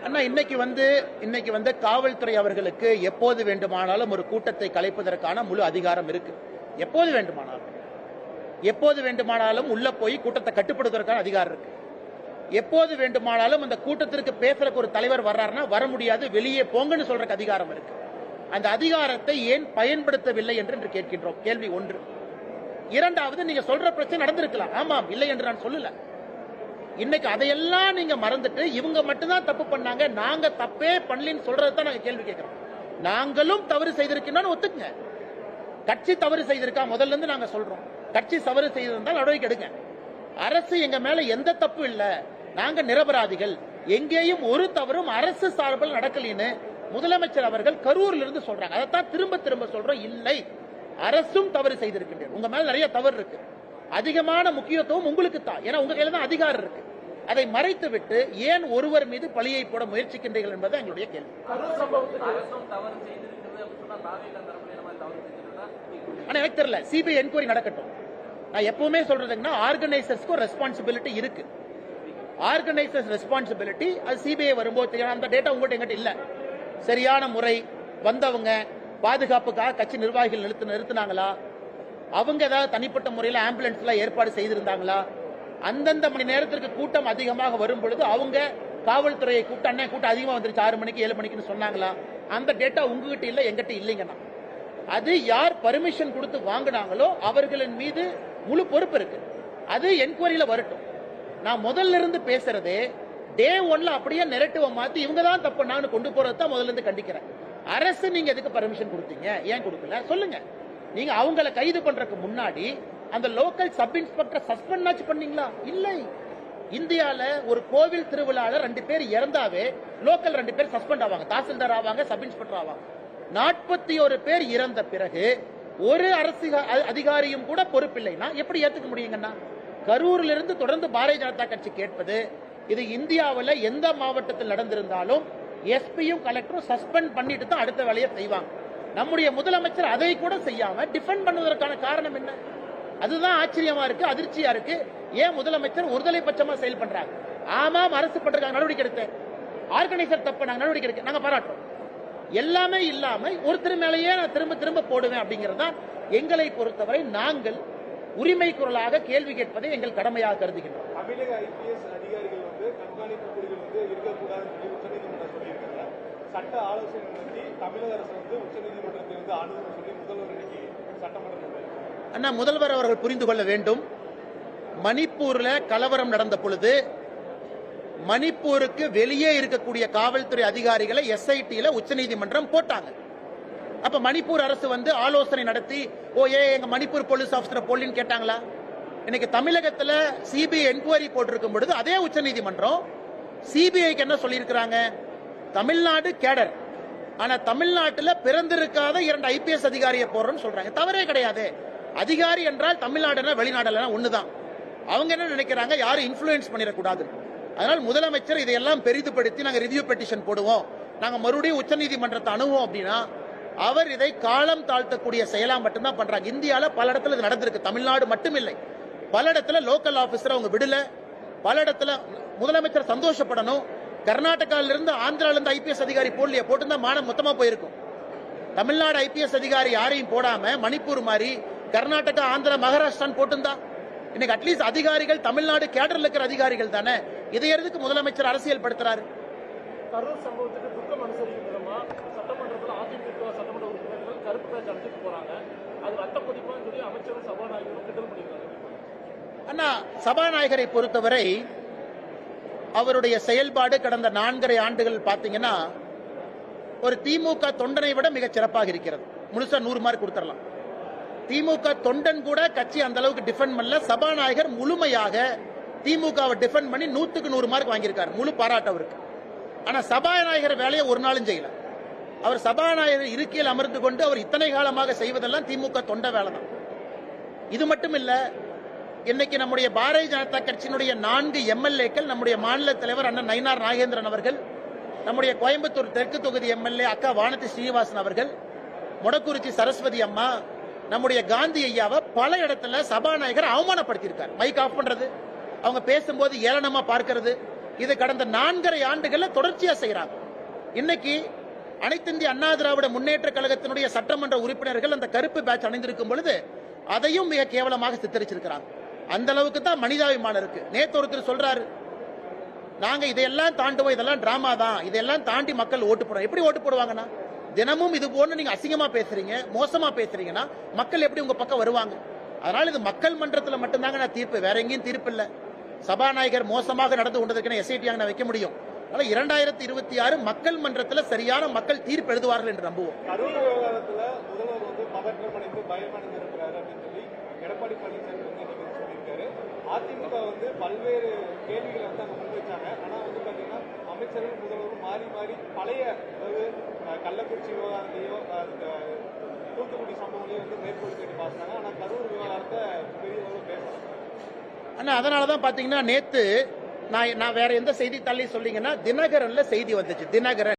அண்ணா இன்னைக்கு வந்து காவல்துறை அவர்களுக்கு எப்போது வேண்டுமானாலும் ஒரு கூட்டத்தை கலைப்பதற்கான முழு அதிகாரம் இருக்கு. எப்போது வேண்டுமானாலும் உள்ள போய் கூட்டத்தை கட்டுப்படுத்துவதற்கான அதிகாரம் இருக்கு. எப்போது வேண்டுமானாலும் அந்த கூட்டத்திற்கு பேசுறதுக்கு ஒரு தலைவர் வர்றாருன்னா வர முடியாது, வெளியே போங்கன்னு சொல்றதுக்கு அதிகாரம் இருக்கு. அந்த அதிகாரத்தை ஏன் பயன்படுத்தவில்லை என்று கேட்கின்றோம். கேள்வி ஒன்று. இரண்டாவது, நீங்க சொல்ற பிரச்சனை நடந்திருக்கலாம், ஆமாம், இல்லை என்று நான் சொல்லல. இன்னைக்கு அதையெல்லாம் நீங்க மறந்துட்டு இவங்க மட்டும்தான் தப்பு பண்ணாங்க, நாங்க தப்பே பண்ணலன்னு சொல்றதுதான் நாங்க கேள்வி கேட்கிறோம். நாங்களும் தவறு செய்திருக்கோம்னு ஒத்துக்குங்க. கட்சி தவறு செய்திருக்கா முதல்ல இருந்து நாங்க சொல்றோம். கட்சி தவறு செய்திருந்தால் நடவடிக்கை எடுங்க. அரசு எங்க மேல எந்த தப்பு இல்ல, நாங்க நிரபராதிகள், எங்கேயும் ஒரு தவறும் அரசு சார்பில் நடக்கலன்னு முதலமைச்சர் அவர்கள் கரூரில் இருந்து சொல்றாங்க. அதைத்தான் திரும்ப திரும்ப சொல்றோம். இல்லை, அரசும் தவறு செய்திருக்கின்றது. உங்க மேல நிறைய தவறு இருக்கு. அதிகமான முக்கியத்துவம் உங்களுக்கு தான், ஏன்னா உங்க கையில தான் அதிகாரம் இருக்கு. அதை மறைத்து விட்டு ஏன் ஒருவர் மீது பழியை போட முயற்சிக்கின்றீர்கள் என்பது எங்களுடைய கேள்வி. எனக்கு தெரியல, சிபிஐ என்கொயரி நடக்கட்டும். நான் எப்பவுமே சொல்றதுன்னா ஆர்கனைசர்ஸ்க்கு ரெஸ்பான்சிபிலிட்டி இருக்கு. ஆர்கனைசர்ஸ் ரெஸ்பான்சிபிலிட்டி அது சிபிஐ வரும்போது தெரியும். அந்த டேட்டா உங்கள்கிட்ட எங்கிட்ட இல்ல. சரியான முறை வந்தவங்க பாதுகாப்புக்காக கட்சி நிர்வாகிகள் நிறுத்தினாங்களா, அவங்க ஏதாவது தனிப்பட்ட முறையில் ஆம்புலன்ஸ்ல ஏற்பாடு செய்திருந்தாங்களா, அந்தந்த மணி நேரத்திற்கு கூட்டம் அதிகமாக வரும் பொழுது அவங்க காவல்துறையை கூட்டம் அதிகமாக வந்துருச்சு 6 மணிக்கு 7 மணிக்குன்னு சொன்னாங்களா, அந்த டேட்டா உங்ககிட்ட இல்ல, எங்கிட்ட இல்லைங்கண்ணா. அது யார் பர்மிஷன் கொடுத்து வாங்கினாங்களோ அவர்களின் மீது முழு பொறுப்பு இருக்கு. அது என்கொயரியில வரட்டும். நான் முதல்ல இருந்து பேசுறதே டே ஒன்ல அப்படியே நெரட்டிவ மாத்தி இவங்க தான் தப்பு நான் கொண்டு போறது தான் முதல்ல இருந்து கண்டிக்கிறேன். அரசு நீங்க எதுக்கு பர்மிஷன் கொடுத்தீங்க, ஏன் கொடுக்கல சொல்லுங்க. நீங்க அவங்களை கைது பண்றதுக்கு முன்னாடி அந்த லோக்கல் சப் இன்ஸ்பெக்டர் சஸ்பெண்ட் பண்ணீங்களா? இல்லை. இந்தியால ஒரு கோவில் திருவிழால 2 பேர் இறந்தாவே லோக்கல் 2 பேர் சஸ்பெண்ட் ஆவாங்க, தாசில்தார் ஆவாங்க, சப் இன்ஸ்பெக்டர் ஆவாங்க. 41 பேர் இறந்த பிறகு ஒரு அரசு அதிகாரியும் கூட பொறுப்பில்லைன்னா எப்படி ஏத்துக்க முடியுங்கன்னா? கரூரில் இருந்து தொடர்ந்து பாரதிய ஜனதா கட்சி கேட்பது, இது இந்தியாவில் எந்த மாவட்டத்தில் நடந்திருந்தாலும் எஸ்பியும் கலெக்டரும் சஸ்பெண்ட் பண்ணிட்டு தான் அடுத்த வேலையை செய்வாங்க. நம்முடைய முதலமைச்சர் அதை கூட செய்யாம டிஃபெண்ட் பண்ணுவதற்கான காரணம் என்ன? அதுதான் ஆச்சரியமா இருக்கு, அதிர்ச்சியா இருக்கு. ஏன் முதலமைச்சர் ஒருதலை பட்சமா செயல் பண்றாங்க? ஆமாம், அரசு பண்றாங்க, நடவடிக்கை எடுத்த ஆர்கனைசர் தப்பு, நாங்க நடவடிக்கை எடுக்க நாங்க பாராட்டுறோம். எல்லாமே இல்லாம ஒருத்தர் மேலேயே நான் திரும்ப திரும்ப போடுவேன் அப்படிங்கிறது எங்களை பொறுத்தவரை நாங்கள் உரிமை குரலாக கேள்வி கேட்பதை எங்கள் கடமையாக கருதுகின்றோம். தமிழக ஐபிஎஸ் அதிகாரிகள் கண்காணிப்பு குழுவில் இருக்கக்கூடாது உச்சநீதிமன்றம் சொல்லியிருக்காங்க. சட்ட ஆலோசனை நடத்தி தமிழக அரசு உச்சநீதிமன்றத்தை அணுகும் சொல்லி முதல்வர் இன்னைக்கு சட்டமன்றத்தில் அண்ணா முதல்வர் அவர்கள் புரிந்து கொள்ள வேண்டும். மணிப்பூர்ல கலவரம் நடந்த பொழுது மணிப்பூருக்கு வெளியே இருக்கக்கூடிய காவல்துறை அதிகாரிகளை எஸ்ஐடியில உச்சநீதிமன்றம் போட்டாங்க. அப்ப மணிப்பூர் அரசு ஆலோசனை நடத்தி எங்க மணிப்பூர் போலீஸ் ஆபீசர் போலின்னு கேட்டாங்களா? இன்னைக்கு தமிழகத்துல சிபிஐ என்கொயரி போட்டிருக்கும் பொழுது அதே உச்சநீதிமன்றம் சிபிஐக்கு என்ன சொல்லியிருக்கிறாங்க? தமிழ்நாடு கேடர், ஆனா தமிழ்நாட்டில் பிறந்திருக்காத 2 ஐபிஎஸ் அதிகாரியை போடுறோம்னு சொல்றாங்க. தவறே கிடையாது. அதிகாரி என்றால் தமிழ்நாடுனா வெளிநாடுனா ஒண்ணுதான். அவங்க என்ன நினைக்கிறாங்க, யாரும் இன்ஃபுளுன்ஸ் பண்ணிடக்கூடாது. அதனால் முதலமைச்சர் இதையெல்லாம் பெரிதுபடுத்தி நாங்க ரிவ்யூ பெட்டிஷன் போடுவோம், நாங்க மறுபடியும் உச்சநீதிமன்றத்தை அணுவோம் அப்படின்னா அவர் இதை காலம் தாழ்த்தக்கூடிய செயலா மட்டும்தான் பண்றாங்க. இந்தியாவில் பல இடத்துல இது நடந்திருக்கு, தமிழ்நாடு மட்டுமில்லை. பல இடத்துல லோக்கல் ஆபீசர் அவங்க விடல, பல இடத்துல முதலமைச்சர் சந்தோஷப்படணும். கர்நாடகாவில இருந்து ஆந்திரால இருந்து ஐபிஎஸ் அதிகாரி போடலையே, போட்டுதான் மானம் மொத்தமா போயிருக்கும். தமிழ்நாடு ஐபிஎஸ் அதிகாரி யாரையும் போடாம மணிப்பூர் மாதிரி கர்நாடகா, ஆந்திரா, மகாராஷ்டிரான்னு போட்டுந்தா இன்னைக்கு அட்லீஸ்ட் அதிகாரிகள் தமிழ்நாடு கேடர்ல இருக்கிற அதிகாரிகள் தானே. இதை எதுக்கு முதலமைச்சர் அரசியல் படுத்துறாரு? கரூர் சம்பவத்துக்கு துக்கம் அனுசரிக்கும் விதமா சட்டமன்றத்தில் அதிமுக சட்டமன்ற உறுப்பினர்கள் கருப்பு பேட்ச் அடிச்சுட்டு போறாங்க. அது ரத்த கொதிப்பான்னு சொல்லி அமைச்சரும் சபாநாயகரும் கிண்டல் பண்ணிருக்காங்க. அண்ணா சபாநாயகரை பொறுத்தவரை அவருடைய செயல்பாடு கடந்த 4.5 ஆண்டுகள் பாத்தீங்கன்னா ஒரு திமுக தொண்டனை விட மிகச் சிறப்பாக இருக்கிறது. முழுசா 100 மார்க் கொடுத்துடலாம். திமுக தொண்டன் கூட கட்சி அந்த அளவுக்கு டிஃபெண்ட் பண்ணல. சபாநாயகர் முழுமையாக திமுகவை டிஃபெண்ட் பண்ணி 100க்கு 100 மார்க் வாங்கியிருக்காரு. முழு பாராட்டு அவருக்கு. ஆனா சபாநாயகர் வேலையை ஒரு நாளும் செய்யல. அவர் சபாநாயகர் இருக்கையில் அமர்ந்து கொண்டு அவர் இத்தனை காலமாக செய்வதெல்லாம் திமுக தொண்ட வேலை தான். இது மட்டும் இல்ல, இன்னைக்கு நம்முடைய பாரதிய ஜனதா கட்சியினுடைய 4 எம்எல்ஏக்கள், நம்முடைய மாநில தலைவர் அண்ணன் நயினார் நாகேந்திரன் அவர்கள், நம்முடைய கோயம்புத்தூர் தெற்கு தொகுதி எம்எல்ஏ அக்கா வானதி ஸ்ரீனிவாசன் அவர்கள், மொடக்குறிச்சி சரஸ்வதி அம்மா, நம்முடைய காந்தி ஐயாவை பல இடத்துல சபாநாயகர் அவமானப்படுத்தியிருக்கார். மைக் ஆஃப் பண்றது, அவங்க பேசும்போது ஏளனமா பார்க்கிறது, இது கடந்த 4.5 ஆண்டுகள்ல தொடர்ச்சியா செய்யறாங்க. இன்னைக்கு அனைத்து இந்திய அண்ணா திராவிட முன்னேற்ற கழகத்தினுடைய சட்டமன்ற உறுப்பினர்கள் அந்த கருப்பு பேட்ச் அணிந்திருக்கும் பொழுது அதையும் மிக கேவலமாக சித்தரிச்சிருக்கிறாங்க. அந்த அளவுக்கு தான் மனிதாபிமானம் இருக்கு. நேத்து ஒருத்தர் சொல்றாரு, நாங்க இதையெல்லாம் தாண்டுவோம், இதெல்லாம் டிராமா தான், இதெல்லாம் தாண்டி மக்கள் ஓட்டு போடுறாங்க. எப்படி ஓட்டு போடுவாங்கன்னா, தினமும் இது போன்று நீங்க அசிங்கமா பேசுறீங்க, மோசமா பேசுறீங்கன்னா மக்கள் எப்படி உங்க பக்கம் வருவாங்க? அதனால இது மக்கள் மன்றத்தில் மட்டும்தாங்க நான் தீர்ப்பு, வேற எங்கேயும் தீர்ப்பு இல்ல. சபாநாயகர் மோசமாக நடந்து கொண்டதற்கு எஸ்ஐடி நான் வைக்க முடியும். அதனால 2026 மக்கள் மன்றத்தில் சரியான மக்கள் தீர்ப்பு எழுதுவார்கள் என்று நம்புவோம். கரூர் விவகாரத்துல முதல்வர் வந்து பதற்றம் அடைந்து பயமடைந்து இருக்கிறாரு அப்படின்னு சொல்லி எடப்பாடி பழனிசாமி வந்து இன்னைக்கு சொல்லியிருக்காரு. அதிமுக வந்து பல்வேறு கேள்விகளை வந்து அங்க முன்வைச்சாங்க. ஆனா வந்து பாத்தீங்கன்னா அமைச்சர்கள் முதல்வரும் மாறி மாறி பழைய, அதாவது கள்ளக்குறிச்சி விவகாரத்தையோ தூத்துக்குடி சம்பவங்களையும் வந்து மேற்கோள் கேட்டு பார்த்தாங்க. ஆனா கரூர் விவகாரத்தை பெரிய அளவில் பேசலாம். ஆனா அதனாலதான் பாத்தீங்கன்னா நேத்து நான் வேற எந்த செய்தித்தாளையும் சொல்லிங்கன்னா தினகரன்ல செய்தி வந்துச்சு. தினகரன்